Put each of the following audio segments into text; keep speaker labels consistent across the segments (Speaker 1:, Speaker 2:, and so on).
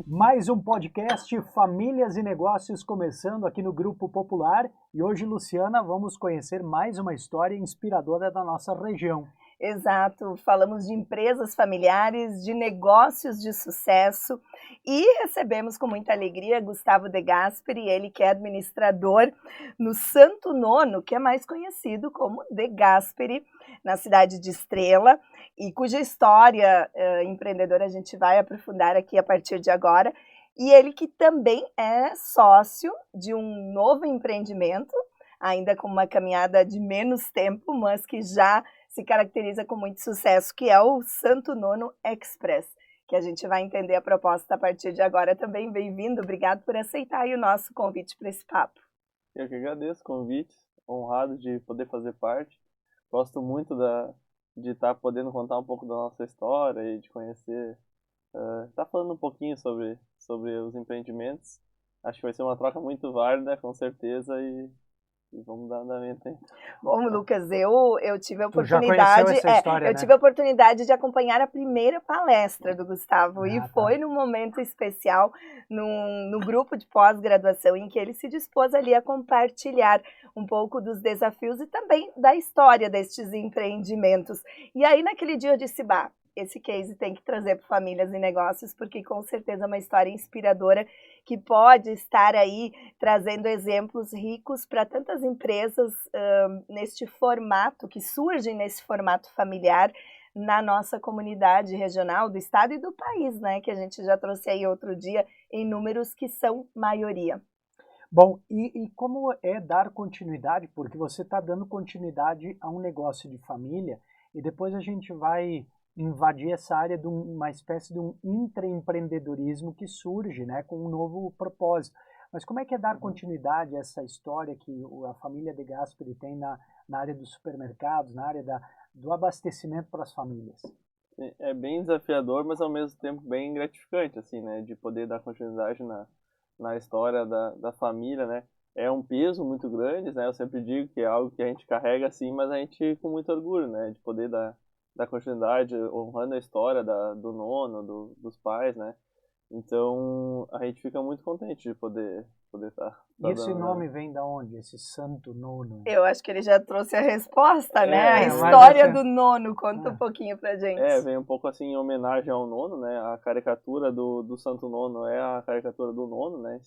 Speaker 1: Mais um podcast Famílias e Negócios começando aqui no Grupo Popular e hoje, Luciana, vamos conhecer mais uma história inspiradora da nossa região.
Speaker 2: Exato, falamos de empresas familiares, de negócios de sucesso e recebemos com muita alegria Gustavo De Gasperi, ele que é administrador no Santo Nono, que é mais conhecido como De Gasperi, na cidade de Estrela, e cuja história empreendedora a gente vai aprofundar aqui a partir de agora. E ele que também é sócio de um novo empreendimento, ainda com uma caminhada de menos tempo, mas que já se caracteriza com muito sucesso, que é o Santo Nono Express, que a gente vai entender a proposta a partir de agora também. Bem-vindo, obrigado por aceitar aí o nosso convite para esse papo.
Speaker 3: Eu que agradeço o convite, honrado de poder fazer parte. Gosto muito de estar podendo contar um pouco da nossa história e de conhecer, estar falando um pouquinho sobre os empreendimentos. Acho que vai ser uma troca muito válida, com certeza, e vamos dar andamento aí.
Speaker 2: Bom, Lucas, eu tive a
Speaker 1: Tu já conheceu essa história, né?
Speaker 2: tive a oportunidade de acompanhar a primeira palestra do Gustavo e foi
Speaker 1: tá.
Speaker 2: num momento especial no grupo de pós-graduação em que ele se dispôs ali a compartilhar um pouco dos desafios e também da história destes empreendimentos. E aí naquele dia eu disse, bah, esse case tem que trazer para Famílias e Negócios, porque com certeza é uma história inspiradora que pode estar aí trazendo exemplos ricos para tantas empresas neste formato, que surgem nesse formato familiar na nossa comunidade regional do estado e do país, né? Que a gente já trouxe aí outro dia em números que são maioria.
Speaker 1: Bom, e como é dar continuidade, porque você está dando continuidade a um negócio de família e depois a gente vai invadir essa área de uma espécie de um intraempreendedorismo que surge, né, com um novo propósito. Mas como é que é dar continuidade a essa história que a família De Gasperi tem na área dos supermercados, na área do abastecimento para as famílias?
Speaker 3: É bem desafiador, mas ao mesmo tempo bem gratificante, assim, né, de poder dar continuidade na história da família, né. É um peso muito grande, né, eu sempre digo que é algo que a gente carrega, assim, mas a gente com muito orgulho, né, de poder dar continuidade, honrando a história do nono, dos pais, né? Então, a gente fica muito contente de poder estar
Speaker 1: E esse nome vem da onde? Esse Santo Nono?
Speaker 2: Eu acho que ele já trouxe a resposta, né? A
Speaker 1: mas
Speaker 2: história do nono. Conta um pouquinho pra gente.
Speaker 3: Vem um pouco assim em homenagem ao nono, né? A caricatura do Santo Nono é a caricatura do nono, né?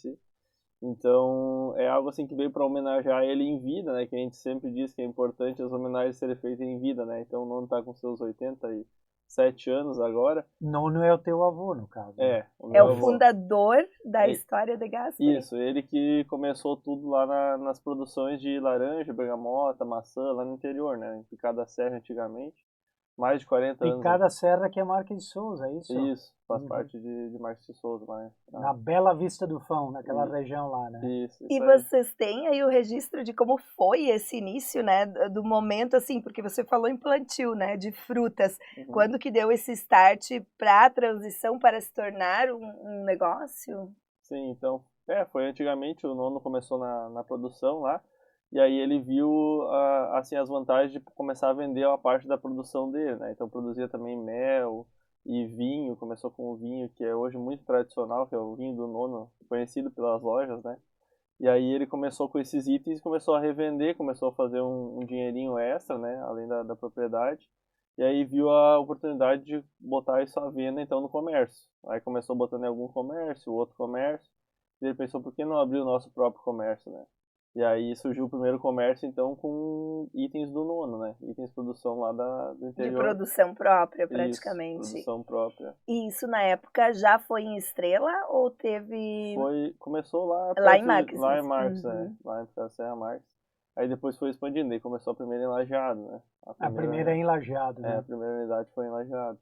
Speaker 3: Então, é algo assim que veio para homenagear ele em vida, né? Que a gente sempre diz que é importante as homenagens serem feitas em vida, né? Então, o Nono está com seus 87 anos agora.
Speaker 1: Nono é o teu avô, no caso.
Speaker 3: É,
Speaker 1: né?
Speaker 2: É o fundador da história De Gasperi.
Speaker 3: Isso, ele que começou tudo lá nas produções de laranja, bergamota, maçã, lá no interior, né? Em Picada da Serra, antigamente. Mais de 40 anos.
Speaker 1: Picada Serra, que é Marques de Souza, é isso?
Speaker 3: Isso, faz parte de Marques de Souza lá, né?
Speaker 1: Na Bela Vista do Fão, naquela região lá, né?
Speaker 3: Isso
Speaker 2: e
Speaker 3: aí.
Speaker 2: Vocês têm aí o registro de como foi esse início, né? Do momento, assim, porque você falou em plantio, né? De frutas. Quando que deu esse start para a transição para se tornar um negócio?
Speaker 3: Sim, então, foi antigamente, o nono começou na produção lá, e aí ele viu, assim, as vantagens de começar a vender a parte da produção dele, né? Então produzia também mel e vinho, começou com o vinho, que é hoje muito tradicional, que é o vinho do nono, conhecido pelas lojas, né? E aí ele começou com esses itens, começou a revender, começou a fazer um dinheirinho extra, né? Além da propriedade. E aí viu a oportunidade de botar isso à venda, então, no comércio. Aí começou botando em algum comércio, outro comércio. E ele pensou, por que não abrir o nosso próprio comércio, né? E aí surgiu o primeiro comércio, então, com itens do nono, né? Itens de produção lá do interior.
Speaker 2: De produção própria, praticamente.
Speaker 3: Isso, produção própria.
Speaker 2: E isso, na época, já foi em Estrela ou teve...
Speaker 3: Começou lá
Speaker 2: em Marques.
Speaker 3: Lá em Marques, lá em Serra Marques. Aí depois foi expandindo, aí começou a primeira em Lajeado, né?
Speaker 1: A primeira é em Lajeado, né?
Speaker 3: A primeira unidade foi em Lajeado.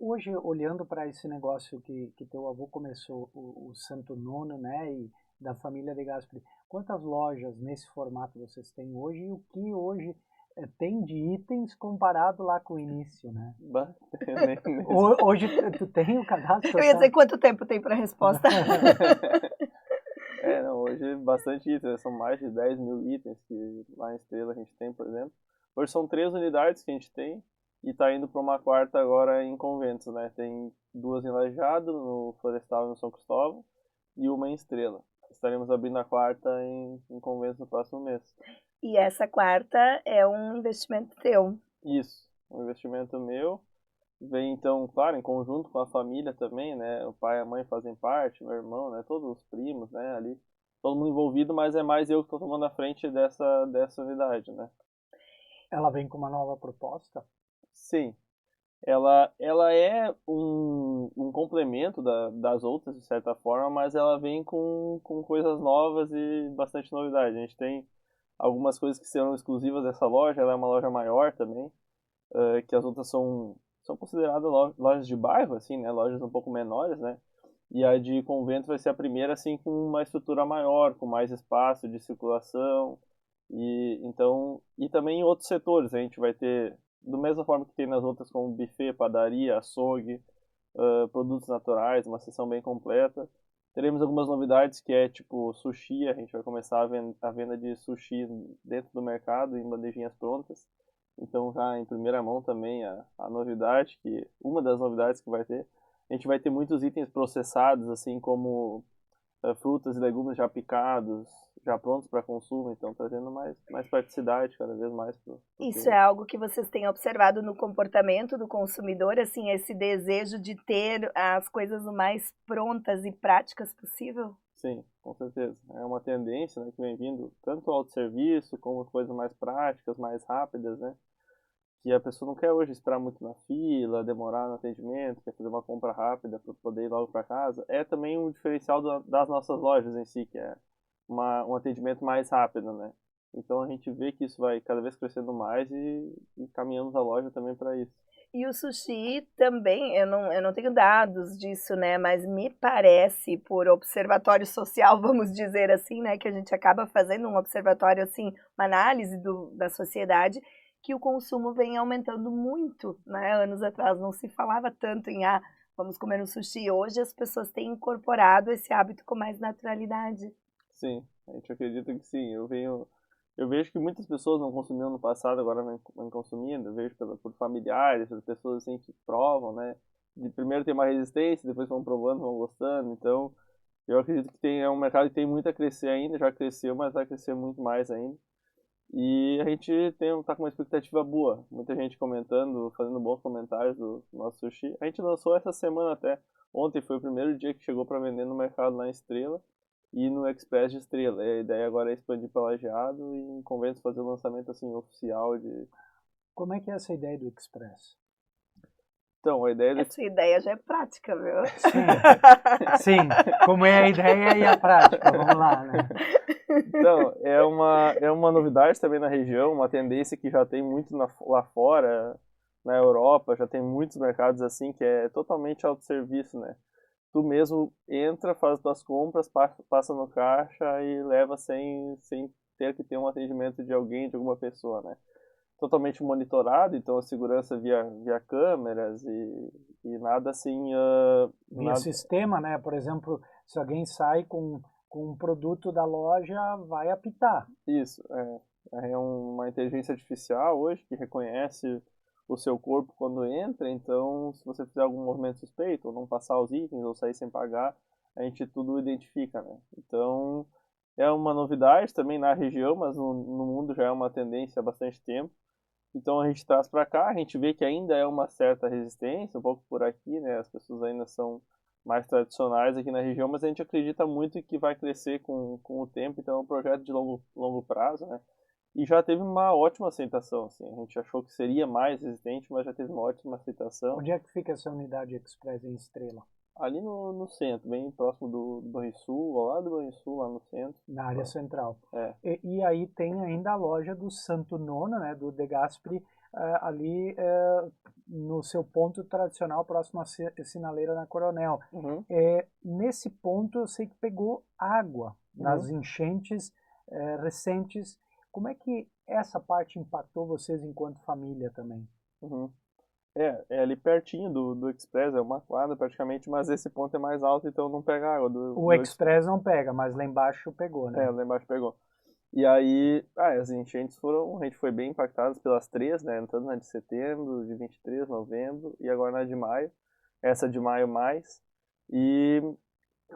Speaker 1: Hoje, olhando para esse negócio que teu avô começou, o Santo Nono, né, e da família De Gasperi, quantas lojas nesse formato vocês têm hoje e o que hoje tem de itens comparado lá com o início, né? Hoje tu tem o cadastro?
Speaker 2: Eu ia dizer quanto tempo tem para a resposta.
Speaker 3: Hoje bastante itens, são mais de 10 mil itens que lá em Estrela a gente tem, por exemplo. Hoje são 3 unidades que a gente tem e está indo para uma quarta agora em Conventos, né? Tem 2 em Lajeado, no Florestal e no São Cristóvão, e uma em Estrela. Estaremos abrindo a 4ª em Conventos no próximo mês.
Speaker 2: E essa 4ª é um investimento teu.
Speaker 3: Isso, um investimento meu. Vem então, claro, em conjunto com a família também, né? O pai e a mãe fazem parte, meu irmão, né? Todos os primos, né? Ali, todo mundo envolvido, mas é mais eu que estou tomando a frente dessa unidade, né?
Speaker 1: Ela vem com uma nova proposta?
Speaker 3: Sim, ela é um complemento das outras, de certa forma, mas ela vem com coisas novas e bastante novidade. A gente tem algumas coisas que serão exclusivas dessa loja, ela é uma loja maior também, que as outras são consideradas lojas de bairro, assim, né? Lojas um pouco menores, né? E a de Convento vai ser a primeira, assim, com uma estrutura maior, com mais espaço de circulação. E também em outros setores, a gente vai ter, da mesma forma que tem nas outras, como buffet, padaria, açougue, produtos naturais, uma seção bem completa. Teremos algumas novidades que é tipo sushi, a gente vai começar a venda de sushi dentro do mercado, em bandejinhas prontas. Então já em primeira mão também a novidade, que uma das novidades que vai ter, a gente vai ter muitos itens processados, assim como frutas e legumes já picados, já prontos para consumo, então trazendo mais praticidade cada vez mais pro
Speaker 2: Isso
Speaker 3: cliente.
Speaker 2: é algo que vocês têm observado no comportamento do consumidor, assim, esse desejo de ter as coisas o mais prontas e práticas possível?
Speaker 3: Sim, com certeza. É uma tendência, né, que vem vindo tanto ao autosserviço como coisas mais práticas, mais rápidas, né? Que a pessoa não quer hoje esperar muito na fila, demorar no atendimento, quer fazer uma compra rápida para poder ir logo para casa. É também um diferencial das nossas lojas em si, que é um atendimento mais rápido, né? Então a gente vê que isso vai cada vez crescendo mais e caminhamos a loja também para isso.
Speaker 2: E o sushi também, eu não tenho dados disso, né? Mas me parece, por observatório social, vamos dizer assim, né? Que a gente acaba fazendo um observatório, assim, uma análise da sociedade, que o consumo vem aumentando muito, né? Anos atrás não se falava tanto em, vamos comer um sushi. Hoje as pessoas têm incorporado esse hábito com mais naturalidade.
Speaker 3: Sim, a gente acredita que sim. Eu vejo que muitas pessoas não consumiam no passado, agora vêm consumindo. Eu vejo por familiares, por pessoas assim que provam, né? De primeiro tem uma resistência, depois vão provando, vão gostando. Então, eu acredito que é um mercado que tem muito a crescer ainda, já cresceu, mas vai crescer muito mais ainda. E a gente tá com uma expectativa boa. Muita gente comentando, fazendo bons comentários do nosso sushi. A gente lançou essa semana até. Ontem foi o primeiro dia que chegou para vender no mercado lá em Estrela e no Express de Estrela. E a ideia agora é expandir para Lajeado e em Conventos fazer o lançamento assim oficial de.
Speaker 1: Como é que é essa ideia do Express?
Speaker 3: Então, a ideia do
Speaker 2: Essa ideia já é prática, viu?
Speaker 1: Sim, como é a ideia e a prática, vamos lá, né?
Speaker 3: Então, é uma novidade também na região, uma tendência que já tem muito lá fora, na Europa, já tem muitos mercados assim, que é totalmente autosserviço, né? Tu mesmo entra, faz tuas compras, passa no caixa e leva sem ter que ter um atendimento de alguém, de alguma pessoa, né? Totalmente monitorado, então a segurança via câmeras e nada assim...
Speaker 1: Via sistema, né? Por exemplo, se alguém sai com um produto da loja, vai apitar.
Speaker 3: Isso, é uma inteligência artificial hoje que reconhece o seu corpo quando entra, então se você fizer algum movimento suspeito, ou não passar os itens, ou sair sem pagar, a gente tudo identifica, né? Então é uma novidade também na região, mas no mundo já é uma tendência há bastante tempo. Então a gente traz para cá, a gente vê que ainda é uma certa resistência, um pouco por aqui, né? As pessoas ainda são mais tradicionais aqui na região, mas a gente acredita muito que vai crescer com o tempo, então é um projeto de longo prazo, né? E já teve uma ótima aceitação, assim. A gente achou que seria mais resistente, mas já teve uma ótima aceitação.
Speaker 1: Onde é que fica essa unidade Express em Estrela?
Speaker 3: Ali no centro, bem próximo do Banrisul, ao lado do Banrisul, lá no centro.
Speaker 1: Na área central.
Speaker 3: É.
Speaker 1: E aí tem ainda a loja do Santo Nono, né, do De Gasperi, ali no seu ponto tradicional, próximo à sinaleira na Coronel.
Speaker 3: Uhum.
Speaker 1: Nesse ponto eu sei que pegou água nas enchentes recentes. Como é que essa parte impactou vocês enquanto família também?
Speaker 3: Uhum. É ali pertinho do Express, é uma quadra praticamente, mas esse ponto é mais alto, então não pega água.
Speaker 1: O Express não pega, mas lá embaixo pegou, né?
Speaker 3: Lá embaixo pegou. E aí, as enchentes a gente foi bem impactadas pelas três, né? Entrando na de setembro, de 23, novembro e agora na de maio. essa de maio mais. E,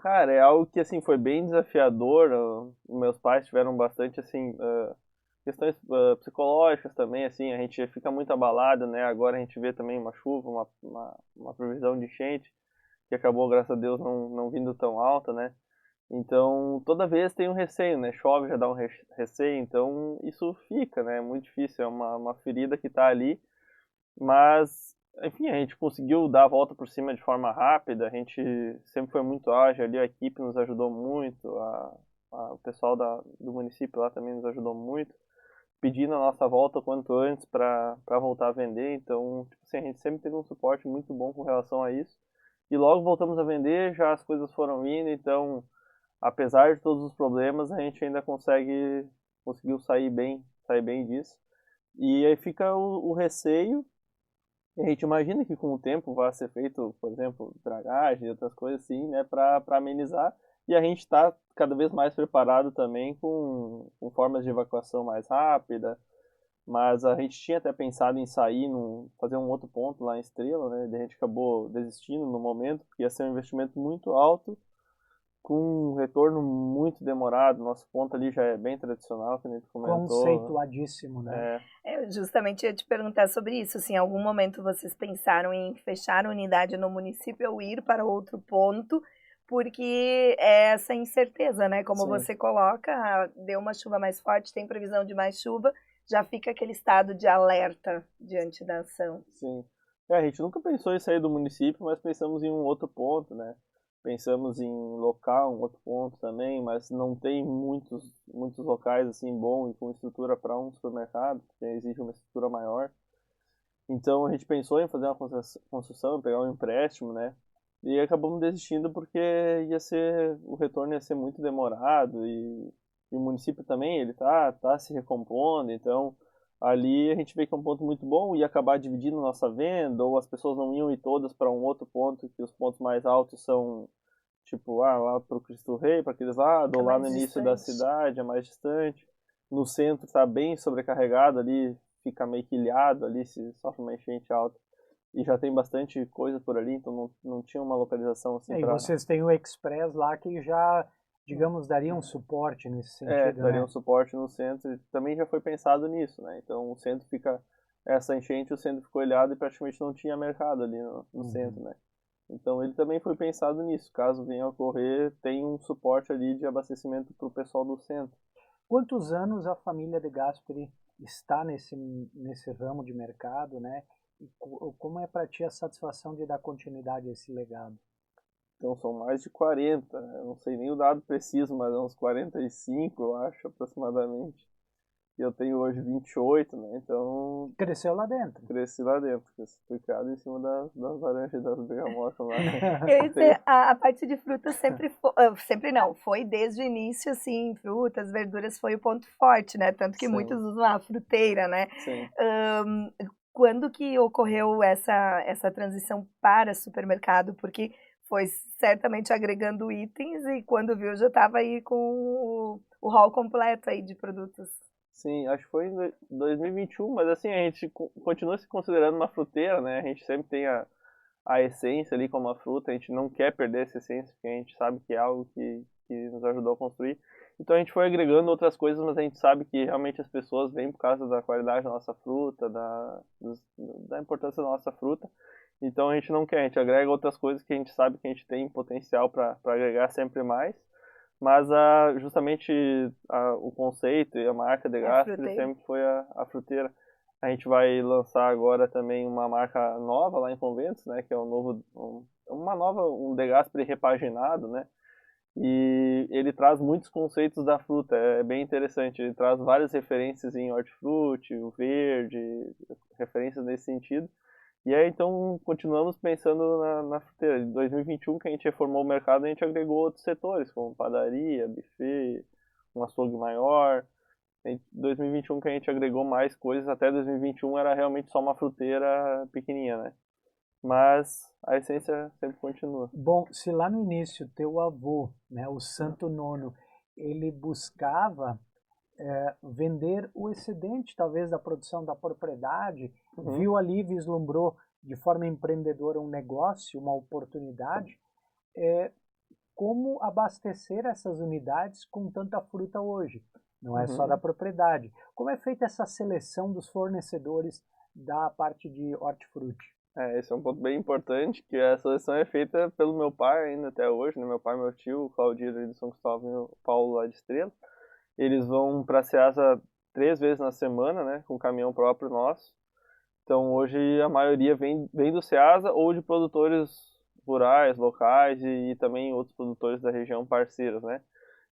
Speaker 3: cara, é algo que, assim, foi bem desafiador. Meus pais tiveram bastante, assim, questões psicológicas também, assim, a gente fica muito abalado, né? Agora a gente vê também uma chuva, uma previsão de enchente, que acabou, graças a Deus, não vindo tão alta, né? Então, toda vez tem um receio, né? Chove, já dá um receio, então isso fica, né? É muito difícil, é uma ferida que tá ali, mas, enfim, a gente conseguiu dar a volta por cima de forma rápida, a gente sempre foi muito ágil ali, a equipe nos ajudou muito, o pessoal do município lá também nos ajudou muito, pedindo a nossa volta o quanto antes para voltar a vender, então, tipo assim, a gente sempre teve um suporte muito bom com relação a isso, e logo voltamos a vender, já as coisas foram indo, então apesar de todos os problemas, a gente ainda conseguiu sair bem disso. E aí fica o receio, e a gente imagina que com o tempo vai ser feito, por exemplo, dragagem e outras coisas assim, né, para amenizar. E a gente está cada vez mais preparado também com formas de evacuação mais rápida, mas a gente tinha até pensado em sair, fazer um outro ponto lá em Estrela, né, e a gente acabou desistindo no momento, porque ia ser um investimento muito alto, com um retorno muito demorado. Nosso ponto ali já é bem tradicional, que a gente comentou.
Speaker 1: Conceituadíssimo, né?
Speaker 2: Eu justamente ia te perguntar sobre isso, se em algum momento vocês pensaram em fechar a unidade no município ou ir para outro ponto, porque é essa incerteza, né? Como
Speaker 3: Sim,
Speaker 2: você coloca, deu uma chuva mais forte, tem previsão de mais chuva, já fica aquele estado de alerta diante da ação.
Speaker 3: sim. A gente nunca pensou em sair do município, mas pensamos em um outro ponto, né? Pensamos em local, um outro ponto também, mas não tem muitos locais assim bons e com estrutura para um supermercado, porque exige uma estrutura maior. Então a gente pensou em fazer uma construção, pegar um empréstimo, né? E acabamos desistindo porque o retorno ia ser muito demorado e o município também, ele tá se recompondo, então ali a gente vê que é um ponto muito bom, ia acabar dividindo nossa venda, ou as pessoas não iam ir todas para um outro ponto, que os pontos mais altos são, tipo, lá para o Cristo Rei, para aqueles lados,
Speaker 2: É
Speaker 3: ou lá no
Speaker 2: mais
Speaker 3: início da
Speaker 2: distante.
Speaker 3: cidade, é mais distante. No centro está bem sobrecarregado ali, fica meio que ilhado ali, se sofre uma enchente alta. E já tem bastante coisa por ali, então não tinha uma localização assim
Speaker 1: E
Speaker 3: para.
Speaker 1: vocês têm o Express lá que já, digamos, daria um suporte nesse sentido,
Speaker 3: Daria um
Speaker 1: né?
Speaker 3: suporte no centro. E também já foi pensado nisso, né? Então o centro fica. Essa enchente, o centro ficou ilhado e praticamente não tinha mercado ali no
Speaker 1: Uhum.
Speaker 3: centro, né? Então ele também foi pensado nisso. Caso venha a ocorrer, tem um suporte ali de abastecimento para o pessoal do centro.
Speaker 1: Quantos anos a família de Gasperi está nesse ramo de mercado, né? E como é para ti a satisfação de dar continuidade a esse legado?
Speaker 3: Então são mais de 40, eu não sei nem o dado preciso, mas é uns 45, eu acho, aproximadamente. E eu tenho hoje 28, né? Então
Speaker 1: Cresceu lá dentro.
Speaker 3: cresci lá dentro, fui criado em cima das laranjas e das bergamotas lá.
Speaker 2: Eu ia
Speaker 3: Tem,
Speaker 2: dizer, a parte de frutas sempre foi, sempre não, foi desde o início, assim, frutas, verduras foi o ponto forte, né? Tanto que
Speaker 3: sim,
Speaker 2: muitos usam a fruteira, né?
Speaker 3: sim.
Speaker 2: Ahn, Quando que ocorreu essa transição para supermercado? Porque foi certamente agregando itens e quando viu já estava aí com o hall completo aí de produtos.
Speaker 3: Sim, acho que foi em 2021, mas assim, a gente continua se considerando uma fruteira, né? A gente sempre tem a essência ali como a fruta, a gente não quer perder essa essência, porque a gente sabe que é algo que nos ajudou a construir. Então a gente foi agregando outras coisas, mas a gente sabe que realmente as pessoas vêm por causa da qualidade da nossa fruta, da importância da nossa fruta. Então a gente não quer, a gente agrega outras coisas que a gente sabe que a gente tem potencial para agregar sempre mais. Mas justamente o conceito e a marca de
Speaker 2: É
Speaker 3: Gasperi
Speaker 2: fruteira.
Speaker 3: sempre foi a fruteira. A gente vai lançar agora também uma marca nova lá em Conventos, né, que é um De Gasperi repaginado, né? E ele traz muitos conceitos da fruta, é bem interessante. Ele traz várias referências em hortifruti, o verde, referências nesse sentido. E aí, então, continuamos pensando na fruteira. Em 2021, que a gente reformou o mercado, a gente agregou outros setores, como padaria, buffet, um açougue maior. Em 2021, que a gente agregou mais coisas, até 2021 era realmente só uma fruteira pequenininha, né? Mas a essência sempre continua.
Speaker 1: Bom, se lá no início teu avô, né, o Santo Nono, ele buscava vender o excedente, talvez, da produção da propriedade,
Speaker 3: Uhum,
Speaker 1: viu ali, vislumbrou de forma empreendedora um negócio, uma oportunidade, é como abastecer essas unidades com tanta fruta hoje. Não é só da propriedade. Como é feita essa seleção dos fornecedores da parte de hortifruti?
Speaker 3: Esse é um ponto bem importante, que a seleção é feita pelo meu pai ainda até hoje, né? Meu pai e meu tio, o Claudir de São Cristóvão e o Paulo lá de Estrela. Eles vão para a Ceasa 3 vezes na semana, né? Com caminhão próprio nosso. Então hoje a maioria vem do Ceasa ou de produtores rurais, locais e também outros produtores da região parceiros, né?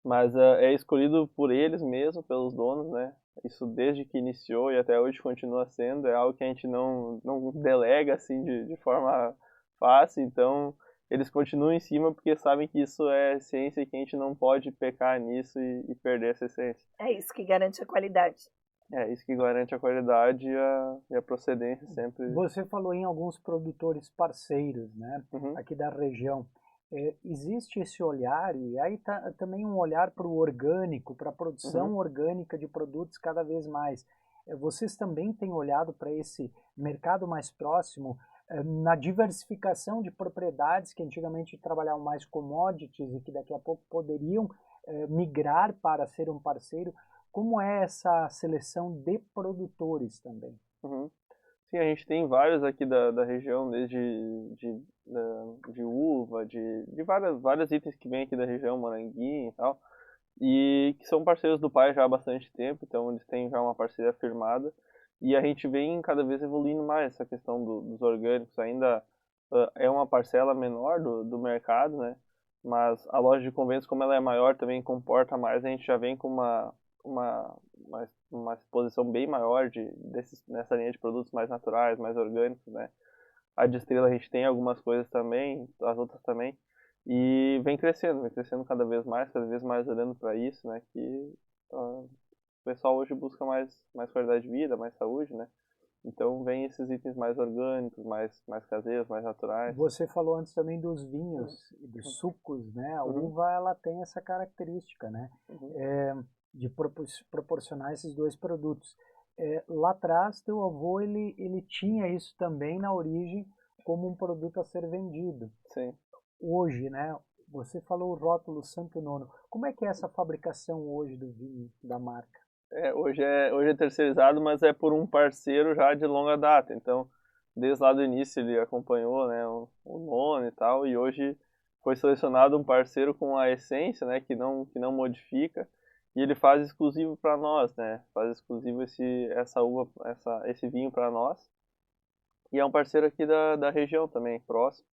Speaker 3: Mas é escolhido por eles mesmos, pelos donos, né? Isso desde que iniciou e até hoje continua sendo, é algo que a gente não delega assim de forma fácil, então eles continuam em cima porque sabem que isso é essência e que a gente não pode pecar nisso e perder essa essência.
Speaker 2: É isso que garante a qualidade.
Speaker 3: É isso que garante a qualidade e a procedência sempre.
Speaker 1: Você falou em alguns produtores parceiros, né, aqui da região. Existe esse olhar, e aí também um olhar para o orgânico, para a produção orgânica de produtos cada vez mais. Vocês também têm olhado para esse mercado mais próximo, na diversificação de propriedades que antigamente trabalhavam mais commodities e que daqui a pouco poderiam migrar para ser um parceiro? Como é essa seleção de produtores também?
Speaker 3: Sim, a gente tem vários aqui da região, desde de uva, de vários itens que vêm aqui da região, moranguinho e tal, e que são parceiros do pai já há bastante tempo, então eles têm já uma parceria firmada, e a gente vem cada vez evoluindo mais essa questão dos orgânicos. Ainda é uma parcela menor do mercado, né? Mas a loja de convênios, como ela é maior, também comporta mais, a gente já vem com uma exposição bem maior nessa linha de produtos mais naturais, mais orgânicos, né? A de Estrela a gente tem algumas coisas também, as outras também, e vem crescendo cada vez mais olhando para isso, né? Que o pessoal hoje busca mais qualidade de vida, mais saúde, né? Então vem esses itens mais orgânicos, mais caseiros, mais naturais.
Speaker 1: Você falou antes também dos vinhos e dos sucos, né? A uva, ela tem essa característica, né? De proporcionar esses dois produtos. Lá atrás, teu avô, ele tinha isso também na origem como um produto a ser vendido.
Speaker 3: Sim.
Speaker 1: Hoje, né? Você falou o rótulo Santo Nono. Como é que é essa fabricação hoje do vinho, da marca?
Speaker 3: Hoje é terceirizado, mas é por um parceiro já de longa data. Então, desde lá do início ele acompanhou, né, o Nono e tal, e hoje foi selecionado um parceiro com a essência, né, que não modifica, e ele faz exclusivo para nós, né? Faz exclusivo esse vinho para nós. E é um parceiro aqui da região também, próximo.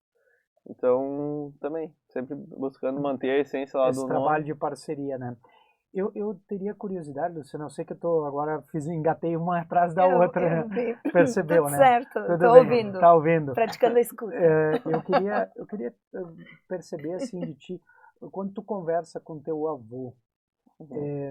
Speaker 3: Então, também, sempre buscando manter a essência lá do
Speaker 1: Esse trabalho
Speaker 3: Nono.
Speaker 1: de parceria, né? Eu teria curiosidade, Luciano, eu sei que eu tô agora engatei uma atrás da outra, percebeu,
Speaker 2: Tudo
Speaker 1: né?
Speaker 2: certo,
Speaker 1: Tudo
Speaker 2: tô
Speaker 1: bem,
Speaker 2: ouvindo.
Speaker 1: tá ouvindo.
Speaker 2: Praticando a escuta.
Speaker 1: Eu queria perceber assim de ti, quando tu conversa com teu avô,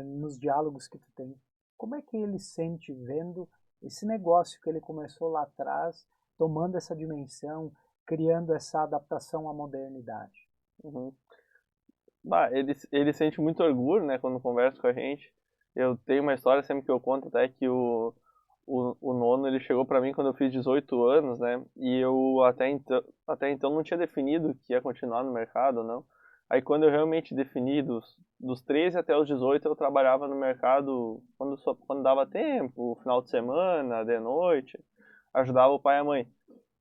Speaker 1: nos diálogos que tu tem, como é que ele sente vendo esse negócio que ele começou lá atrás, tomando essa dimensão, criando essa adaptação à modernidade?
Speaker 3: Ele sente muito orgulho, né, quando conversa com a gente. Eu tenho uma história sempre que eu conto até que o Nono ele chegou para mim quando eu fiz 18 anos, né, e eu até então não tinha definido que ia continuar no mercado ou não. Aí quando eu realmente defini, dos 13 até os 18 eu trabalhava no mercado quando dava tempo, final de semana, de noite, ajudava o pai e a mãe.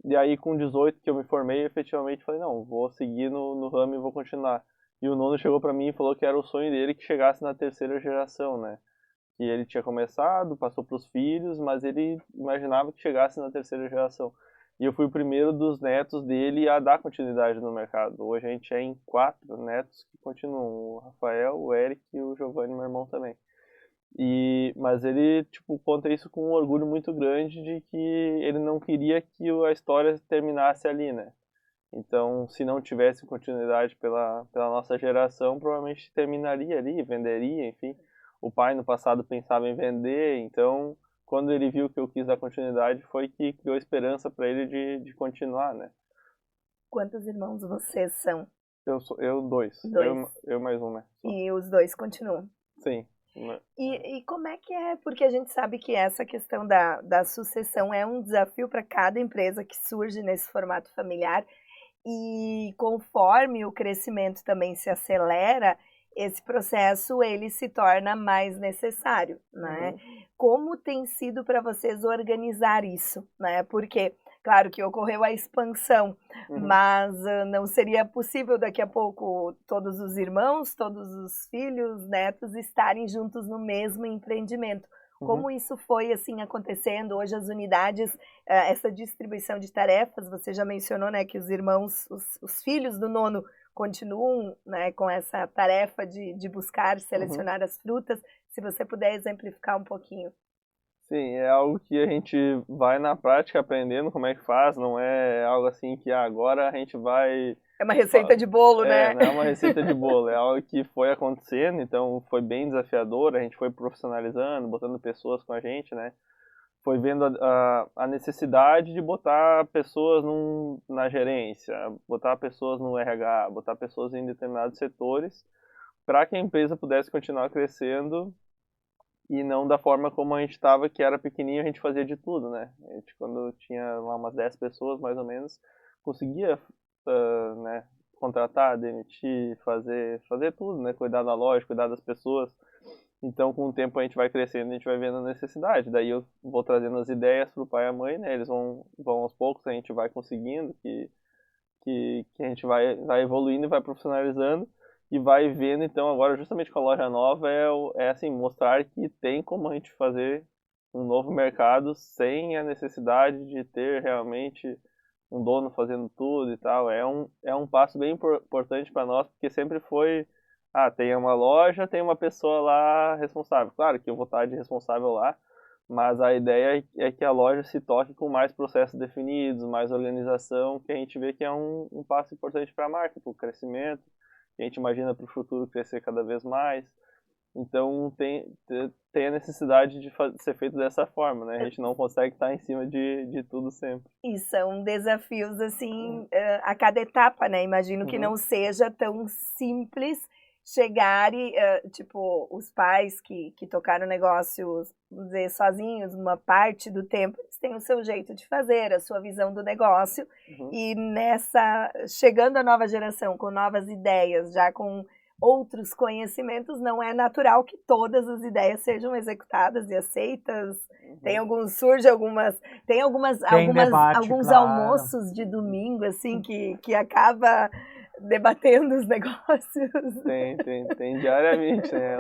Speaker 3: E aí com 18 que eu me formei, efetivamente falei, não, vou seguir no ramo e vou continuar. E o Nono chegou para mim e falou que era o sonho dele que chegasse na terceira geração, né? Que ele tinha começado, passou para os filhos, mas ele imaginava que chegasse na terceira geração. E eu fui o primeiro dos netos dele a dar continuidade no mercado. Hoje a gente é em 4 netos que continuam, o Rafael, o Eric e o Giovanni, meu irmão também. Mas ele, tipo, conta isso com um orgulho muito grande de que ele não queria que a história terminasse ali, né? Então, se não tivesse continuidade pela nossa geração, provavelmente terminaria ali, venderia, enfim. O pai no passado pensava em vender, então quando ele viu que eu quis dar continuidade, foi que criou esperança para ele de continuar, né?
Speaker 2: Quantos irmãos vocês são?
Speaker 3: Eu dois.
Speaker 2: Dois.
Speaker 3: Eu mais um, né? Só.
Speaker 2: E os dois continuam?
Speaker 3: Sim.
Speaker 2: E como é que é? Porque a gente sabe que essa questão da sucessão é um desafio para cada empresa que surge nesse formato familiar. E conforme o crescimento também se acelera, esse processo ele se torna mais necessário, né? Como tem sido para vocês organizar isso, né? Porque, claro que ocorreu a expansão, mas não seria possível daqui a pouco todos os irmãos, todos os filhos, netos estarem juntos no mesmo empreendimento. Como isso foi assim acontecendo? Hoje as unidades, essa distribuição de tarefas, você já mencionou, né, que os irmãos, os filhos do nono continuam, né, com essa tarefa de buscar, selecionar as frutas. Se você puder exemplificar um pouquinho.
Speaker 3: Sim, é algo que a gente vai na prática aprendendo como é que faz, não é algo assim que agora a gente vai...
Speaker 2: É uma receita de bolo, né?
Speaker 3: Não é uma receita de bolo, é algo que foi acontecendo, então foi bem desafiador, a gente foi profissionalizando, botando pessoas com a gente, né? Foi vendo a necessidade de botar pessoas na gerência, botar pessoas no RH, botar pessoas em determinados setores, para que a empresa pudesse continuar crescendo e não da forma como a gente estava, que era pequenininho, a gente fazia de tudo, né? A gente, quando tinha lá umas 10 pessoas, mais ou menos, conseguia né, contratar, demitir, fazer tudo, né? Cuidar da loja, cuidar das pessoas. Então, com o tempo, a gente vai crescendo, a gente vai vendo a necessidade. Daí eu vou trazendo as ideias para o pai e a mãe, né? Eles vão aos poucos, a gente vai conseguindo, que a gente vai evoluindo e vai profissionalizando. E vai vendo, então, agora, justamente com a loja nova, é assim, mostrar que tem como a gente fazer um novo mercado sem a necessidade de ter realmente um dono fazendo tudo e tal. É um passo bem importante para nós, porque sempre foi, tem uma loja, tem uma pessoa lá responsável. Claro que eu vou estar de responsável lá, mas a ideia é que a loja se toque com mais processos definidos, mais organização, que a gente vê que é um passo importante para a marca, para o crescimento. A gente imagina para o futuro crescer cada vez mais. Então tem a necessidade de ser feito dessa forma, né? A gente não consegue estar em cima de tudo sempre.
Speaker 2: E são desafios assim a cada etapa, né? Imagino que não seja tão simples chegar e, tipo, os pais que tocaram negócios, vamos dizer, sozinhos, uma parte do tempo, eles têm o seu jeito de fazer, a sua visão do negócio, e chegando a nova geração, com novas ideias, já com outros conhecimentos, não é natural que todas as ideias sejam executadas e aceitas. Tem alguns
Speaker 1: debate, claro.
Speaker 2: almoços de domingo, assim, que acaba debatendo os negócios.
Speaker 3: Tem diariamente, né?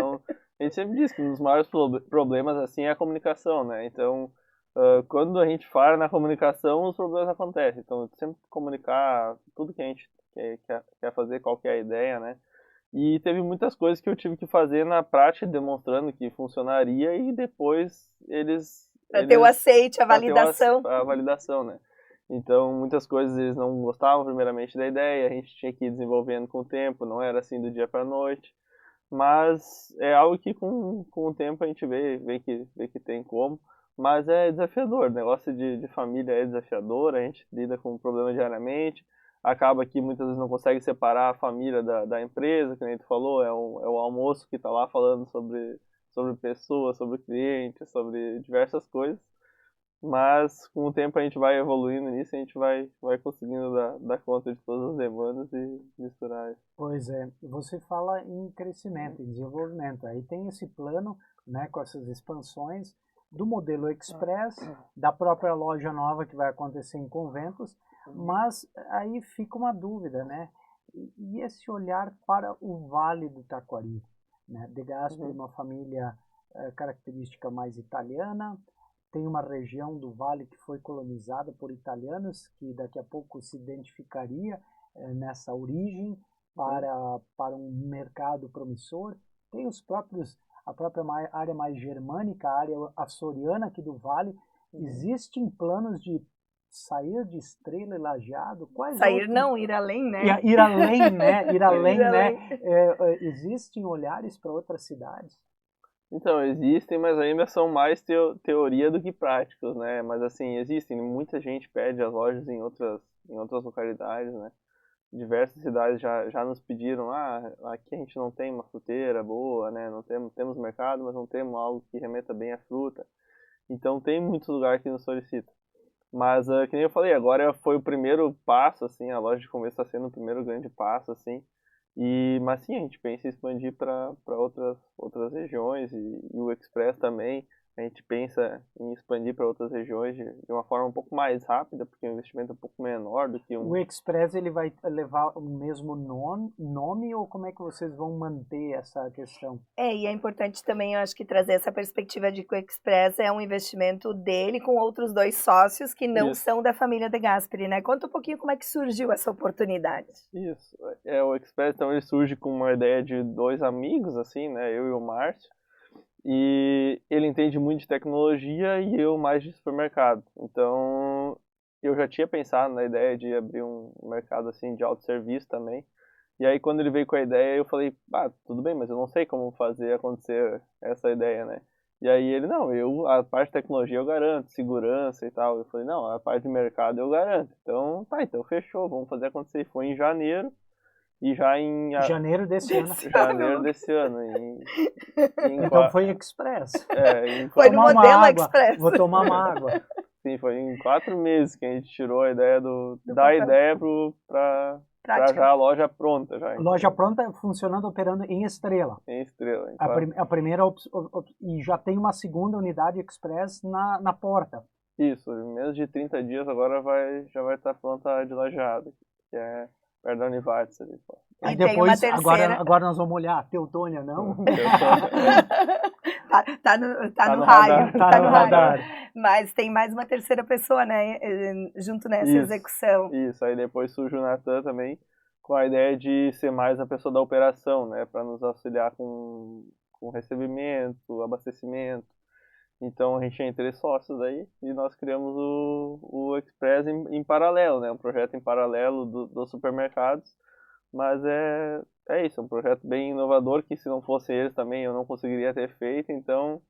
Speaker 3: A gente sempre diz que um dos maiores problemas, assim, é a comunicação, né? Então, quando a gente falha na comunicação, os problemas acontecem. Então, sempre comunicar tudo que a gente quer fazer, qual que é a ideia, né? E teve muitas coisas que eu tive que fazer na prática, demonstrando que funcionaria, e depois
Speaker 2: Para ter o aceite, a validação.
Speaker 3: A validação, né? Então, muitas coisas eles não gostavam primeiramente da ideia, a gente tinha que ir desenvolvendo com o tempo, não era assim do dia para a noite. Mas é algo que com o tempo a gente vê que tem como. Mas é desafiador, o negócio de família é desafiador, a gente lida com o problema diariamente. Acaba que muitas vezes não consegue separar a família da empresa, que nem tu falou, é o almoço que está lá falando sobre pessoas, sobre clientes, sobre diversas coisas. Mas com o tempo a gente vai evoluindo nisso, a gente vai conseguindo dar conta de todas as demandas e misturar isso.
Speaker 1: Pois é, você fala em crescimento, em desenvolvimento. Aí tem esse plano, né, com essas expansões do modelo Express, da própria loja nova que vai acontecer em Conventos, mas aí fica uma dúvida, né? E esse olhar para o Vale do Taquari, né? De Gasperi, uma família característica mais italiana, tem uma região do Vale que foi colonizada por italianos, que daqui a pouco se identificaria nessa origem para um mercado promissor. Tem a própria área mais germânica, a área açoriana aqui do Vale. Existem planos de sair de Estrela e Lajeado?
Speaker 2: Ir além, né?
Speaker 1: Ir além, né? Ir além, né? Existem olhares para outras cidades?
Speaker 3: Então, existem, mas ainda são mais teoria do que práticos, né? Mas assim, existem. Muita gente pede as lojas em outras localidades, né? diversas cidades já nos pediram, aqui a gente não tem uma fruteira boa, né? Não temos mercado, mas não temos algo que remeta bem à fruta. Então tem muitos lugares que nos solicitam. Mas, que nem eu falei, agora foi o primeiro passo, assim, a loja de começo está sendo o primeiro grande passo, assim. Mas sim, a gente pensa em expandir para outras regiões e o Express também. A gente pensa em expandir para outras regiões de uma forma um pouco mais rápida, porque o investimento é um pouco menor do que
Speaker 1: O Express ele vai levar o mesmo nome ou como é que vocês vão manter essa questão?
Speaker 2: E é importante também, eu acho que trazer essa perspectiva de que o Express é um investimento dele com outros 2 sócios que não
Speaker 3: Isso.
Speaker 2: são da família De Gasperi, né? Conta um pouquinho como é que surgiu essa oportunidade.
Speaker 3: Isso. O Express, então, ele surge com uma ideia de 2 amigos, assim, né? Eu e o Márcio. E ele entende muito de tecnologia e eu mais de supermercado. Então, eu já tinha pensado na ideia de abrir um mercado assim de autosserviço também. E aí quando ele veio com a ideia, eu falei, tudo bem, mas eu não sei como fazer acontecer essa ideia, né? E aí ele, não, a parte de tecnologia eu garanto, segurança e tal. Eu falei, não, a parte de mercado eu garanto. Então, então fechou, vamos fazer acontecer. E foi em janeiro. E já em
Speaker 1: Janeiro desse ano.
Speaker 3: janeiro desse ano.
Speaker 1: Então foi Express.
Speaker 2: Foi no modelo Express.
Speaker 1: Vou tomar uma água.
Speaker 3: Sim, foi em 4 meses que a gente tirou a ideia da ideia para já a loja pronta.
Speaker 1: Loja pronta, funcionando, operando em Estrela.
Speaker 3: Em Estrela.
Speaker 1: A primeira e já tem uma segunda unidade Express na porta.
Speaker 3: Isso, em menos de 30 dias agora já vai estar pronta de Lajeado, que é perto da Univartes ali.
Speaker 1: Aí depois, agora nós vamos olhar, Teutônia não?
Speaker 2: tá no raio.
Speaker 1: Tá no radar.
Speaker 2: Mas tem mais uma terceira pessoa, né, junto nessa execução.
Speaker 3: Isso, aí depois surge o Natan também, com a ideia de ser mais a pessoa da operação, né, para nos auxiliar com recebimento, abastecimento. Então a gente tinha 3 sócios aí e nós criamos o Express em paralelo, né, um projeto em paralelo dos supermercados. Mas é isso, é um projeto bem inovador que se não fosse eles também eu não conseguiria ter feito, então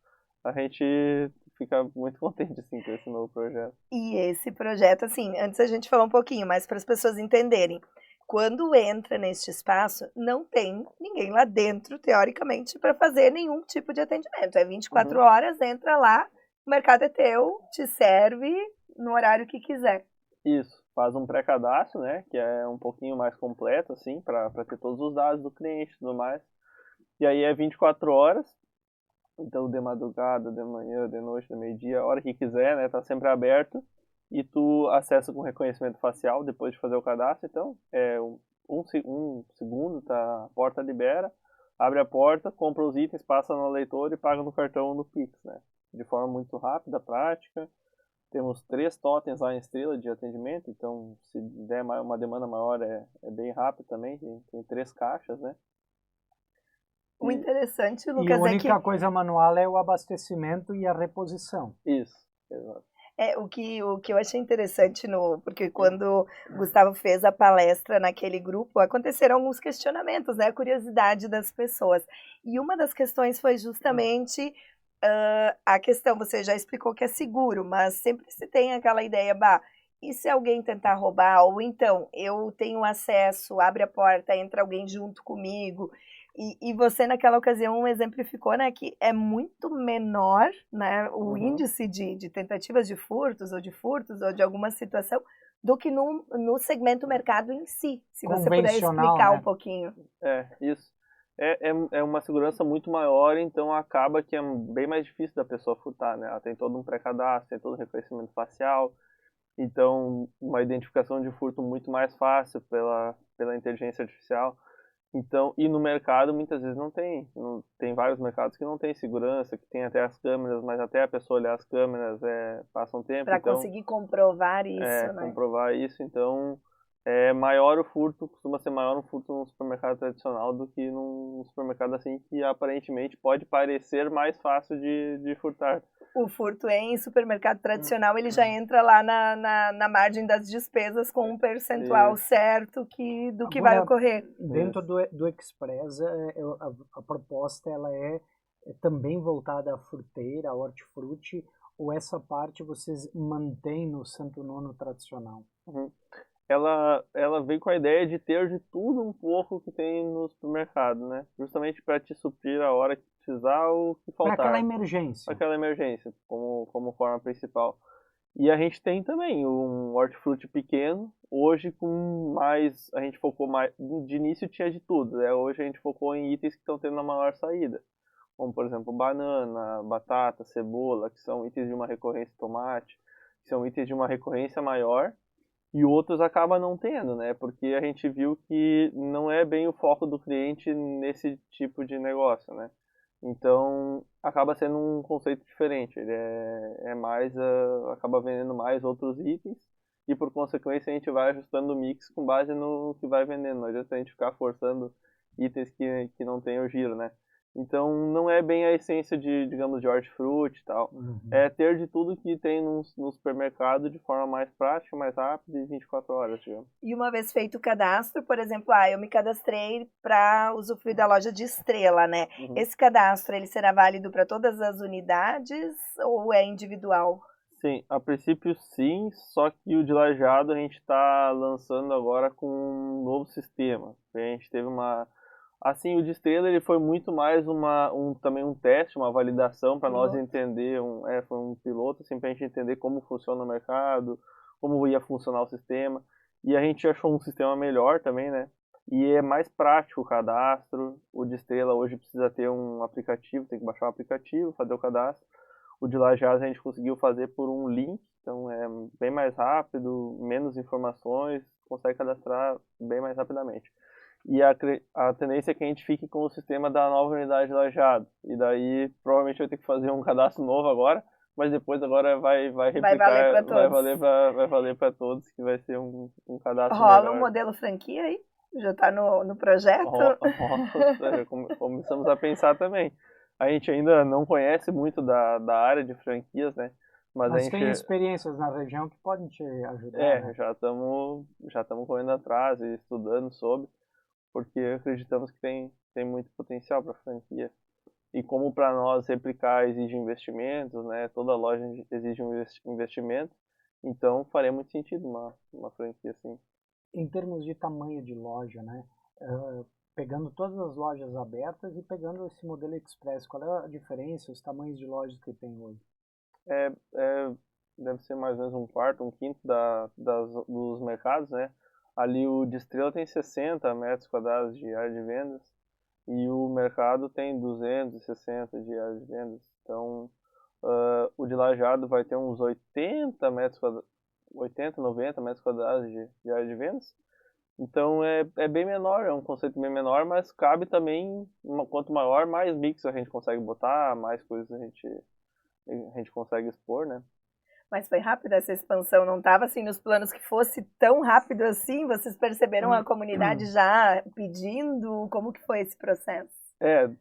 Speaker 3: a gente fica muito contente assim, com esse novo projeto.
Speaker 2: E esse projeto, assim, antes a gente falou um pouquinho, mas para as pessoas entenderem, quando entra neste espaço, não tem ninguém lá dentro, teoricamente, para fazer nenhum tipo de atendimento. É 24 horas, entra lá, o mercado é teu, te serve no horário que quiser.
Speaker 3: Isso, faz um pré-cadastro, né, que é um pouquinho mais completo, assim, para ter todos os dados do cliente e tudo mais. E aí é 24 horas, então de madrugada, de manhã, de noite, de meio-dia, a hora que quiser, né, tá sempre aberto. E tu acessa com reconhecimento facial depois de fazer o cadastro, então um segundo, tá, a porta libera, abre a porta, compra os itens, passa no leitor e paga no cartão no Pix, né, de forma muito rápida, prática. Temos 3 totens lá em Estrela de atendimento, então se der uma demanda maior é bem rápido também, tem 3 caixas, né.
Speaker 2: O interessante, Lucas,
Speaker 1: a única coisa manual é o abastecimento e a reposição.
Speaker 3: Isso, exato.
Speaker 2: O que eu achei interessante, porque quando o Gustavo fez a palestra naquele grupo, aconteceram alguns questionamentos, né? A curiosidade das pessoas. E uma das questões foi justamente a questão, você já explicou que é seguro, mas sempre se tem aquela ideia, e se alguém tentar roubar? Ou então, eu tenho acesso, abre a porta, entra alguém junto comigo. E você naquela ocasião exemplificou, né, que é muito menor, né, o índice de tentativas de furtos ou de alguma situação do que no segmento mercado em si. Se você puder explicar, né, um pouquinho.
Speaker 3: Isso. É uma segurança muito maior, então acaba que é bem mais difícil da pessoa furtar, né? Ela tem todo um pré-cadastro, tem todo o reconhecimento facial, então uma identificação de furto muito mais fácil pela inteligência artificial. Então, e no mercado muitas vezes não tem. Tem vários mercados que não tem segurança, que tem até as câmeras, mas até a pessoa olhar as câmeras passa um tempo.
Speaker 2: Para conseguir comprovar isso, né?
Speaker 3: Comprovar isso, então é maior o furto, costuma ser maior um furto num supermercado tradicional do que num supermercado assim que aparentemente pode parecer mais fácil de furtar.
Speaker 2: O furto em supermercado tradicional, ele já entra lá na margem das despesas com um percentual certo do que vai ocorrer.
Speaker 1: Dentro do Express, a proposta ela é também voltada à fruteira, à hortifruti, ou essa parte vocês mantêm no Santo Nono tradicional?
Speaker 3: ela vem com a ideia de ter de tudo um pouco que tem no supermercado, né? Justamente para te suprir a hora que precisar ou o que
Speaker 1: Para aquela
Speaker 3: faltar.
Speaker 1: emergência.
Speaker 3: Aquela emergência, como forma principal. E a gente tem também um hortifruti pequeno, hoje com mais, a gente focou mais, de início tinha de tudo, né? Hoje a gente focou em itens que estão tendo a maior saída, como por exemplo banana, batata, cebola, que são itens de uma recorrência, tomate, que são itens de uma recorrência maior, e outros acaba não tendo, né? Porque a gente viu que não é bem o foco do cliente nesse tipo de negócio, né? Então, acaba sendo um conceito diferente. Ele é mais, acaba vendendo mais outros itens e, por consequência, a gente vai ajustando o mix com base no que vai vendendo. Não adianta a gente ficar forçando itens que não tem o giro, né? Então, não é bem a essência de, digamos, de hortifruti e tal. É ter de tudo que tem no supermercado de forma mais prática, mais rápida e 24 horas, digamos.
Speaker 2: E uma vez feito o cadastro, por exemplo, eu me cadastrei para usufruir da loja de Estrela, né?
Speaker 3: Uhum.
Speaker 2: Esse cadastro, ele será válido para todas as unidades ou é individual?
Speaker 3: Sim, a princípio sim, só que o de Lajeado a gente está lançando agora com um novo sistema. A gente teve uma... Assim, o de Estrela ele foi muito mais também um teste, uma validação para nós entender, foi um piloto, assim, para a gente entender como funciona o mercado, como ia funcionar o sistema. E a gente achou um sistema melhor também, né? E é mais prático o cadastro. O de Estrela hoje precisa ter um aplicativo, tem que baixar o aplicativo, fazer o cadastro. O de Lajeado a gente conseguiu fazer por um link, então é bem mais rápido, menos informações, consegue cadastrar bem mais rapidamente. E a tendência é que a gente fique com o sistema da nova unidade de Lajeado. E daí provavelmente vai ter que fazer um cadastro novo agora, mas depois agora vai replicar, vai valer para todos, que vai ser um cadastro
Speaker 2: Rola
Speaker 3: melhor.
Speaker 2: um modelo franquia aí? Já está no projeto?
Speaker 3: Começamos a pensar também. A gente ainda não conhece muito da área de franquias, né?
Speaker 1: Mas
Speaker 3: a gente
Speaker 1: tem experiências na região que podem te ajudar. Né?
Speaker 3: já estamos correndo atrás e estudando sobre, porque acreditamos que tem muito potencial para franquia. E como para nós replicar exige investimentos, né? Toda loja exige um investimento, então faria muito sentido uma franquia assim.
Speaker 1: Em termos de tamanho de loja, né? Pegando todas as lojas abertas e pegando esse modelo express, qual é a diferença, os tamanhos de lojas que tem hoje?
Speaker 3: Deve ser mais ou menos um quarto, um quinto dos mercados, né? Ali o de Estrela tem 60 metros quadrados de área de vendas e o mercado tem 260 de área de vendas. Então, o de Lajeado vai ter uns 80 metros quadrados, 80, 90 metros quadrados de área de vendas. Então é bem menor, é um conceito bem menor, mas cabe também, quanto maior, mais mix a gente consegue botar, mais coisas a gente consegue expor, né?
Speaker 2: Mas foi rápida essa expansão, não estava assim nos planos que fosse tão rápido assim? Vocês perceberam a comunidade já pedindo? Como que foi esse processo?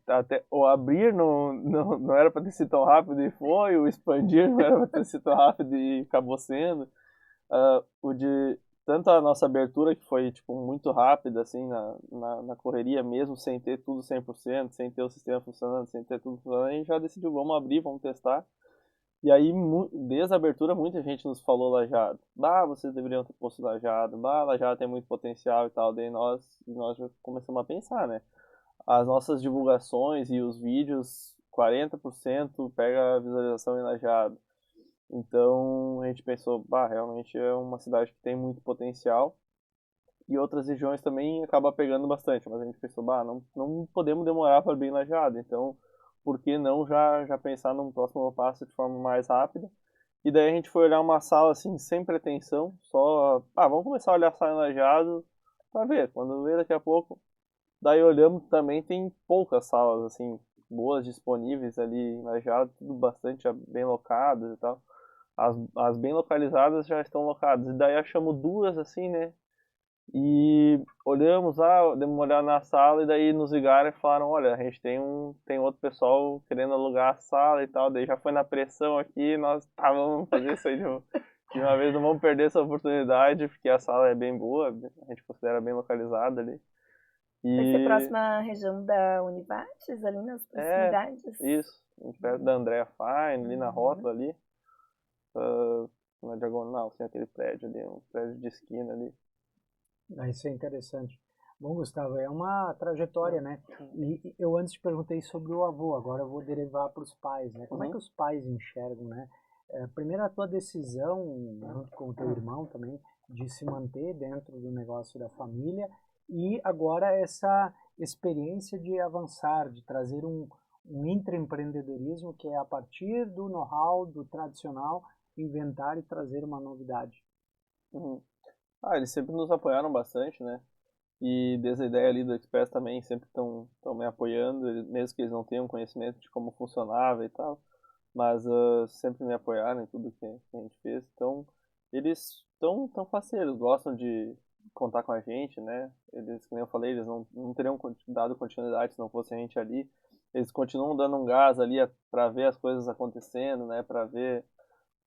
Speaker 3: Até o abrir não era para ter sido tão rápido e foi, o expandir não era para ter sido tão rápido e acabou sendo. Tanto a nossa abertura, que foi tipo, muito rápida, assim, na correria mesmo, sem ter tudo 100%, sem ter o sistema funcionando, sem ter tudo funcionando, a gente já decidiu, vamos abrir, vamos testar. E aí, desde a abertura, muita gente nos falou Lajeado. Vocês deveriam ter posto Lajeado. Lajeado tem muito potencial e tal. Daí nós já começamos a pensar, né? As nossas divulgações e os vídeos, 40% pega a visualização em Lajeado. Então a gente pensou, realmente é uma cidade que tem muito potencial. E outras regiões também acaba pegando bastante, mas a gente pensou, não podemos demorar para abrir em Lajeado. Então, por que não já pensar num próximo passo de forma mais rápida? E daí a gente foi olhar uma sala assim, sem pretensão, só, vamos começar a olhar a sala em Lajeado para ver. Quando ver daqui a pouco, daí olhamos também, tem poucas salas assim, boas disponíveis ali em Lajeado, tudo bastante bem locadas e tal. As bem localizadas já estão locadas. E daí achamos duas assim, né? E olhamos lá, demos uma olhada na sala e daí nos ligaram e falaram, olha, a gente tem outro pessoal querendo alugar a sala e tal, daí já foi na pressão aqui, nós vamos fazer isso aí de uma vez, não vamos perder essa oportunidade, porque a sala é bem boa, a gente considera bem localizada ali.
Speaker 2: Vai ser próxima à região da Univates, ali nas proximidades?
Speaker 3: Isso, perto da Andrea Fine, ali na rótula ali, na diagonal, sem aquele prédio ali, um prédio de esquina ali.
Speaker 1: Isso é interessante. Bom, Gustavo, é uma trajetória, né? E eu antes te perguntei sobre o avô, agora eu vou derivar para os pais, né? Como é que
Speaker 3: Uhum,
Speaker 1: os pais enxergam, né? Primeiro a tua decisão, junto com o teu irmão também, de se manter dentro do negócio da família e agora essa experiência de avançar, de trazer um intraempreendedorismo que é a partir do know-how, do tradicional, inventar e trazer uma novidade.
Speaker 3: uhum. Ah, eles sempre nos apoiaram bastante, né? E desde a ideia ali do Express também sempre estão me apoiando, mesmo que eles não tenham conhecimento de como funcionava e tal, mas sempre me apoiaram em tudo que a gente fez. Então, eles tão faceiros, gostam de contar com a gente, né? Eles, como eu falei, eles não teriam dado continuidade se não fosse a gente ali. Eles continuam dando um gás ali para ver as coisas acontecendo, né? Para ver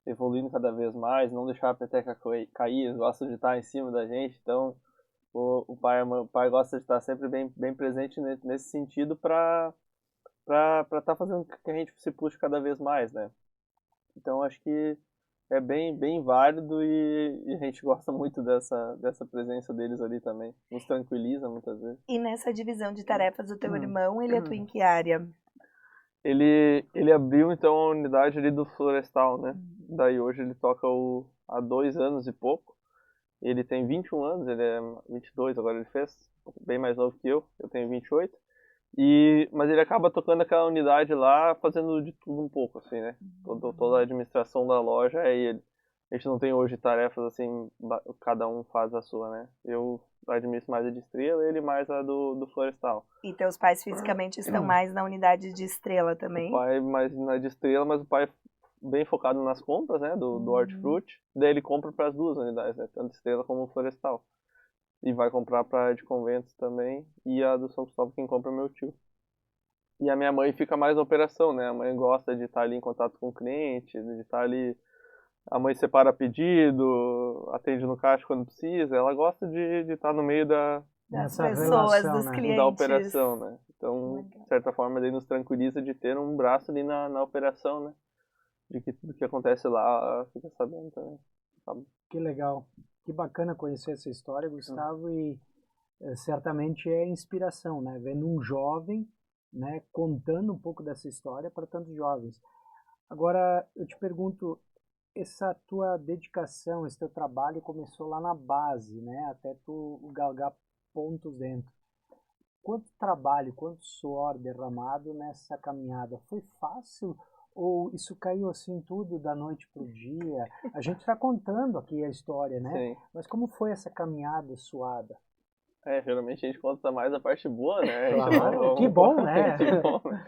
Speaker 3: evoluindo cada vez mais, não deixar a peteca cair, eles gostam de estar em cima da gente, então o pai gosta de estar sempre bem presente nesse sentido para estar fazendo com que a gente se puxe cada vez mais, né? Então acho que é bem válido e a gente gosta muito dessa presença deles ali também. Nos tranquiliza muitas vezes.
Speaker 2: E nessa divisão de tarefas do teu irmão, ele atua em que área?
Speaker 3: Ele abriu então a unidade ali do florestal, né? Daí hoje ele toca há 2 anos e pouco. Ele tem 21 anos, ele é 22 agora ele fez, bem mais novo que eu tenho 28. Mas ele acaba tocando aquela unidade lá, fazendo de tudo um pouco, assim, né? Toda a administração da loja é ele. A gente não tem hoje tarefas assim, cada um faz a sua, né? Eu administro mais a de estrela, ele mais a do florestal.
Speaker 2: E teus pais fisicamente estão mais na unidade de estrela
Speaker 3: O
Speaker 2: também?
Speaker 3: pai mais na de estrela, mas o pai bem focado nas compras, né? Do hortifruti. Daí ele compra para as duas unidades, né? Tanto estrela como florestal. E vai comprar para a de conventos também. E a do São Cristóvão quem compra é meu tio. E a minha mãe fica mais na operação, né? A mãe gosta de estar ali em contato com o cliente, de estar ali. A mãe separa pedido, atende no caixa quando precisa. Ela gosta de estar no meio
Speaker 2: Das
Speaker 1: Nessa
Speaker 2: pessoas,
Speaker 1: relação,
Speaker 2: dos
Speaker 1: né?
Speaker 3: da
Speaker 2: clientes.
Speaker 3: operação, né? Então,
Speaker 2: Legal.
Speaker 3: de certa forma, ele nos tranquiliza de ter um braço ali na operação, né? De que tudo que acontece lá fica sabendo também. Sabe?
Speaker 1: Que legal. Que bacana conhecer essa história, Gustavo, e certamente é inspiração, né? Vendo um jovem, né, contando um pouco dessa história para tantos jovens. Agora, eu te pergunto, essa tua dedicação, esse teu trabalho começou lá na base, né? Até tu galgar pontos dentro. Quanto trabalho, quanto suor derramado nessa caminhada? Foi fácil ou isso caiu assim tudo da noite para o dia? A gente está contando aqui a história, né?
Speaker 3: Sim.
Speaker 1: Mas como foi essa caminhada suada?
Speaker 3: Geralmente a gente conta mais a parte boa, né? A gente
Speaker 1: Claro, que bom, né?
Speaker 3: Que bom, né?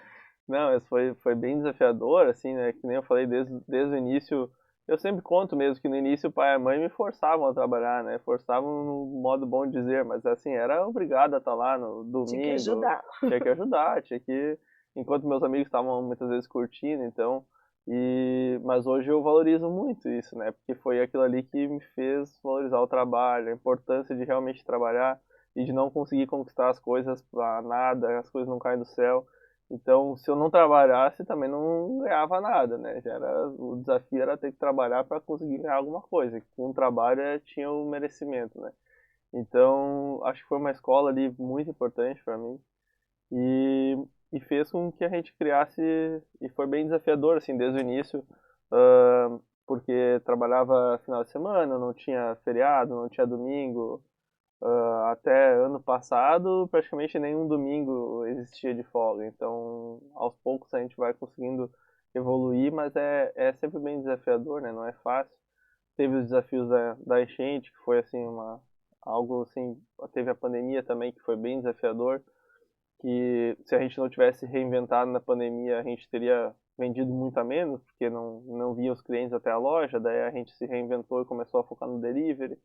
Speaker 3: Não, mas foi bem desafiador, assim, né? Que nem eu falei desde o início. Eu sempre conto mesmo que no início o pai e a mãe me forçavam a trabalhar, né? Forçavam no modo bom de dizer, mas assim, era obrigado a estar lá no
Speaker 2: Tinha que
Speaker 3: domingo,
Speaker 2: ajudar.
Speaker 3: tinha que ajudar, tinha que. Enquanto meus amigos estavam muitas vezes curtindo, então. Mas hoje eu valorizo muito isso, né? Porque foi aquilo ali que me fez valorizar o trabalho, a importância de realmente trabalhar e de não conseguir conquistar as coisas para nada, as coisas não caem do céu. Então, se eu não trabalhasse, também não ganhava nada, né? O desafio era ter que trabalhar para conseguir ganhar alguma coisa. Com o trabalho tinha o merecimento, né? Então, acho que foi uma escola ali muito importante para mim e, e fez com que a gente criasse e foi bem desafiador assim desde o início, porque trabalhava final de semana, não tinha feriado, não tinha domingo. Até ano passado, praticamente nenhum domingo existia de folga. Então, aos poucos a gente vai conseguindo evoluir, mas é sempre bem desafiador, né? Não é fácil. Teve os desafios da enchente, que foi assim algo assim. Teve a pandemia também, que foi bem desafiador. Que se a gente não tivesse reinventado na pandemia, a gente teria vendido muito a menos, porque não via os clientes até a loja. Daí a gente se reinventou e começou a focar no delivery.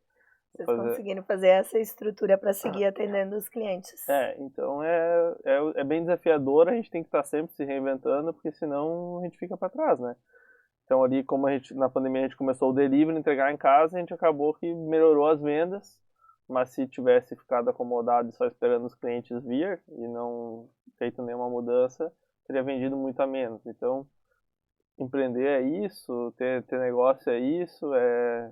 Speaker 2: Vocês
Speaker 3: Fazer,
Speaker 2: conseguiram fazer essa estrutura para seguir atendendo os clientes.
Speaker 3: então é bem desafiador, a gente tem que estar sempre se reinventando, porque senão a gente fica para trás, né? Então ali, como na pandemia a gente começou o delivery, entregar em casa, a gente acabou que melhorou as vendas, mas se tivesse ficado acomodado e só esperando os clientes vir e não feito nenhuma mudança, teria vendido muito a menos. Então, empreender é isso, ter negócio é isso, é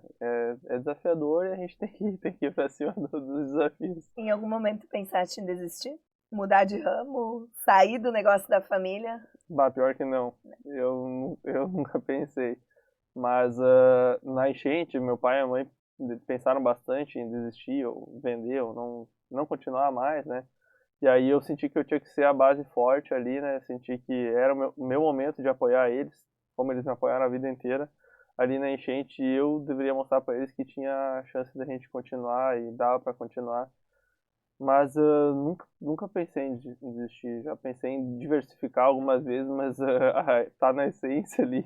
Speaker 3: desafiador e a gente tem que ir para cima dos desafios.
Speaker 2: Em algum momento pensaste em desistir? Mudar de ramo? Sair do negócio da família?
Speaker 3: Bah, pior que não. Eu nunca pensei. Mas na enchente, meu pai e a mãe pensaram bastante em desistir ou vender ou não continuar mais, né? E aí eu senti que eu tinha que ser a base forte ali, né? Senti que era o meu momento de apoiar eles, como eles me apoiaram a vida inteira. Ali na enchente eu deveria mostrar para eles que tinha a chance da gente continuar e dava para continuar. Mas nunca pensei em desistir. Já pensei em diversificar algumas vezes, mas tá na essência ali,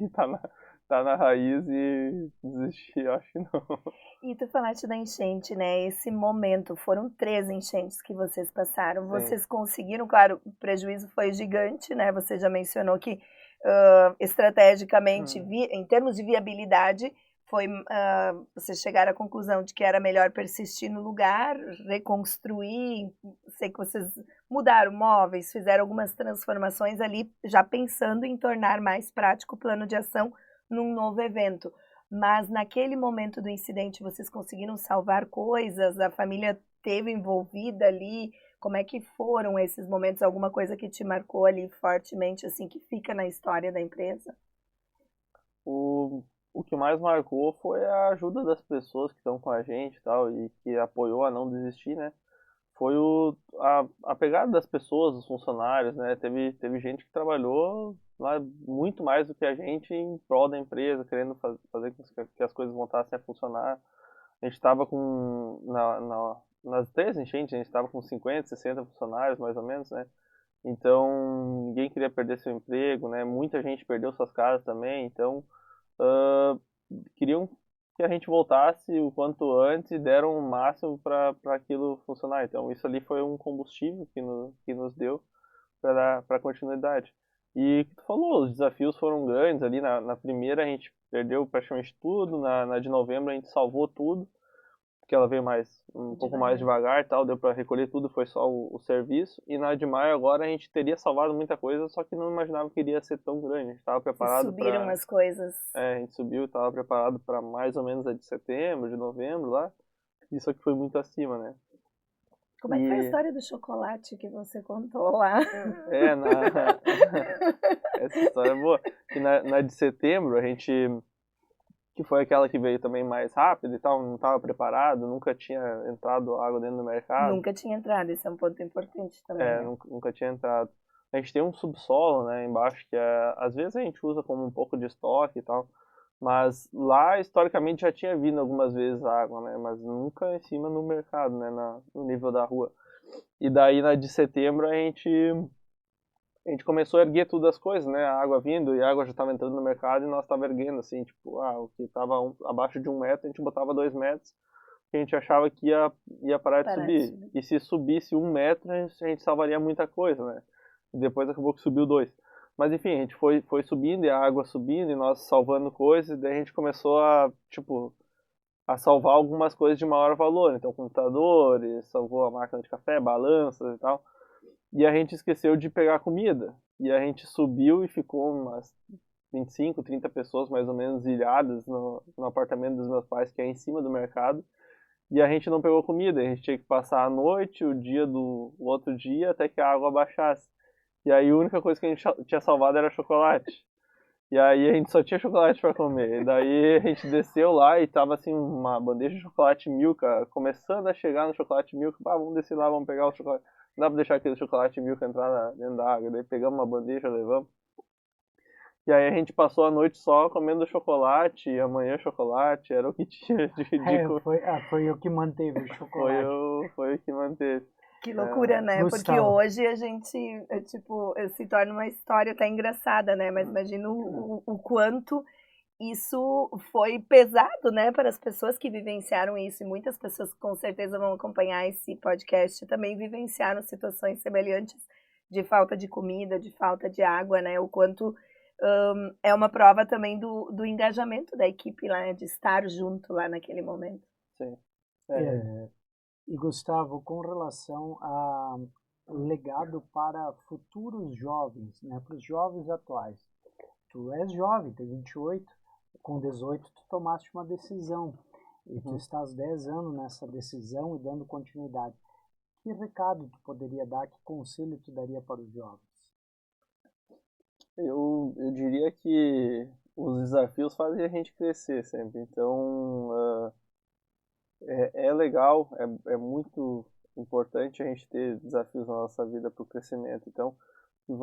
Speaker 3: tá na raiz e desistir, eu acho que não.
Speaker 2: E tu falaste da enchente, né? Esse momento, foram 3 enchentes que vocês passaram.
Speaker 3: Sim.
Speaker 2: Vocês conseguiram, claro, o prejuízo foi gigante, né? Você já mencionou que estrategicamente, em termos de viabilidade, foi vocês chegaram à conclusão de que era melhor persistir no lugar, reconstruir. Sei que vocês mudaram móveis, fizeram algumas transformações ali, já pensando em tornar mais prático o plano de ação num novo evento. Mas naquele momento do incidente, vocês conseguiram salvar coisas? A família teve envolvida ali? Como é que foram esses momentos? Alguma coisa que te marcou ali fortemente, assim, que fica na história da empresa?
Speaker 3: O que mais marcou foi a ajuda das pessoas que estão com a gente e tal, e que apoiou a não desistir, né? Foi a pegada das pessoas, dos funcionários, né? Teve gente que trabalhou lá muito mais do que a gente em prol da empresa, querendo fazer com que as coisas voltassem a funcionar. A gente estava nas 3 enchentes, a gente estava com 50, 60 funcionários, mais ou menos, né? Então, ninguém queria perder seu emprego, né? Muita gente perdeu suas casas também, então ah, queriam que a gente voltasse o quanto antes e deram o máximo para aquilo funcionar. Então, isso ali foi um combustível que nos deu para a continuidade. E o que tu falou, os desafios foram grandes ali. Na primeira a gente perdeu praticamente tudo, na de novembro a gente salvou tudo, porque ela veio um pouco mais devagar e tal, deu para recolher tudo, foi só o serviço. E na de maio agora a gente teria salvado muita coisa, só que não imaginava que iria ser tão grande. A gente estava
Speaker 2: Vocês
Speaker 3: preparado
Speaker 2: subiram
Speaker 3: para
Speaker 2: as coisas.
Speaker 3: a gente subiu, estava preparado para mais ou menos a de setembro, de novembro lá. Isso aqui foi muito acima, né?
Speaker 2: Como é que foi a
Speaker 3: E
Speaker 2: história do chocolate que você contou lá?
Speaker 3: é, na... essa história é boa. E na de setembro, a gente, que foi aquela que veio também mais rápido e tal, não estava preparado, nunca tinha entrado água dentro do mercado.
Speaker 2: Nunca tinha entrado, esse é um ponto importante também, né?
Speaker 3: Nunca tinha entrado. A gente tem um subsolo, né, embaixo, que às vezes a gente usa como um pouco de estoque e tal, mas lá, historicamente, já tinha vindo algumas vezes água, né, mas nunca em cima no mercado, né, no nível da rua. E daí, na de setembro, a gente começou a erguer tudo as coisas, né, a água vindo e a água já estava entrando no mercado e nós estava erguendo, assim, tipo, o que estava abaixo de 1 metro, a gente botava 2 metros, que a gente achava que ia parar de subir. E se subisse 1 metro, a gente salvaria muita coisa, né? E depois acabou que subiu 2. Mas enfim, a gente foi subindo e a água subindo e nós salvando coisas, e daí a gente começou tipo, a salvar algumas coisas de maior valor. Então, computadores, salvou a máquina de café, balanças e tal. E a gente esqueceu de pegar comida. E a gente subiu e ficou umas 25, 30 pessoas mais ou menos ilhadas no apartamento dos meus pais, que é em cima do mercado. E a gente não pegou comida, a gente tinha que passar a noite, o outro dia, até que a água baixasse. E aí a única coisa que a gente tinha salvado era chocolate. E aí a gente só tinha chocolate para comer. E daí a gente desceu lá e tava assim uma bandeja de chocolate Milka, começando a chegar no chocolate Milka. Vamos descer lá, vamos pegar o chocolate. Não dá pra deixar aquele chocolate Milka entrar dentro da água. Daí pegamos uma bandeja, levamos. E aí a gente passou a noite só comendo chocolate, e amanhã chocolate, era o que tinha
Speaker 1: Foi o que manteve o chocolate.
Speaker 3: Foi o que manteve.
Speaker 2: Que loucura, né?
Speaker 1: Gustavo.
Speaker 2: Porque hoje a gente, tipo, se torna uma história até engraçada, né? Mas imagina o quanto isso foi pesado, né, para as pessoas que vivenciaram isso. E muitas pessoas com certeza vão acompanhar esse podcast também vivenciaram situações semelhantes de falta de comida, de falta de água, né? O quanto é uma prova também do engajamento da equipe lá, né? De estar junto lá naquele momento.
Speaker 3: Sim.
Speaker 1: E Gustavo, com relação a legado para futuros jovens, né, para os jovens atuais, tu és jovem, tem 28, com 18 tu tomaste uma decisão e tu estás 10 anos nessa decisão e dando continuidade. Que recado tu poderia dar, que conselho tu daria para os jovens?
Speaker 3: Eu diria que os desafios fazem a gente crescer sempre, então é legal, é muito importante a gente ter desafios na nossa vida para o crescimento, então que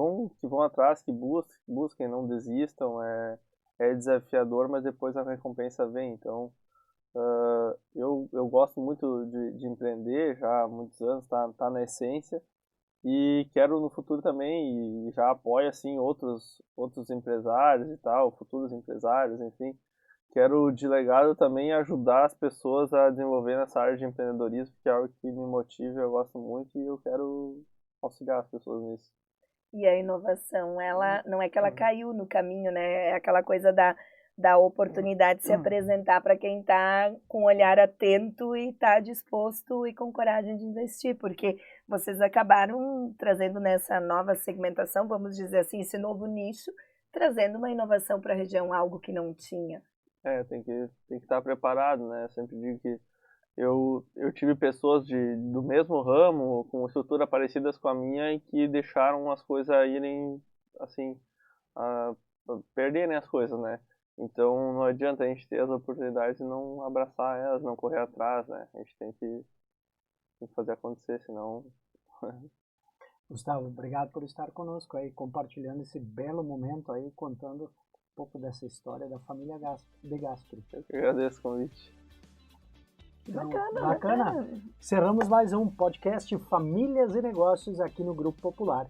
Speaker 3: vão atrás, que busquem, não desistam, é desafiador, mas depois a recompensa vem, então eu gosto muito de empreender já há muitos anos, tá na essência, e quero no futuro também, e já apoio assim outros empresários e tal, futuros empresários, enfim. Quero de legado também ajudar as pessoas a desenvolver nessa área de empreendedorismo, que é algo que me motiva, eu gosto muito e eu quero auxiliar as pessoas nisso.
Speaker 2: E a inovação, ela não é que ela caiu no caminho, né? É aquela coisa da oportunidade de se apresentar para quem está com um olhar atento e está disposto e com coragem de investir, porque vocês acabaram trazendo nessa nova segmentação, vamos dizer assim, esse novo nicho, trazendo uma inovação para a região, algo que não tinha.
Speaker 3: Tem que estar preparado, né? Eu sempre digo que eu tive pessoas do mesmo ramo, com estrutura parecidas com a minha, e que deixaram as coisas irem, assim, perderem as coisas, né? Então não adianta a gente ter as oportunidades e não abraçar elas, não correr atrás, né? A gente tem que fazer acontecer, senão...
Speaker 1: Gustavo, obrigado por estar conosco aí, compartilhando esse belo momento aí, contando um pouco dessa história da família De Gasperi.
Speaker 3: Eu que agradeço o convite.
Speaker 1: Então,
Speaker 2: Bacana.
Speaker 1: Encerramos mais um podcast Famílias e Negócios aqui no Grupo Popular.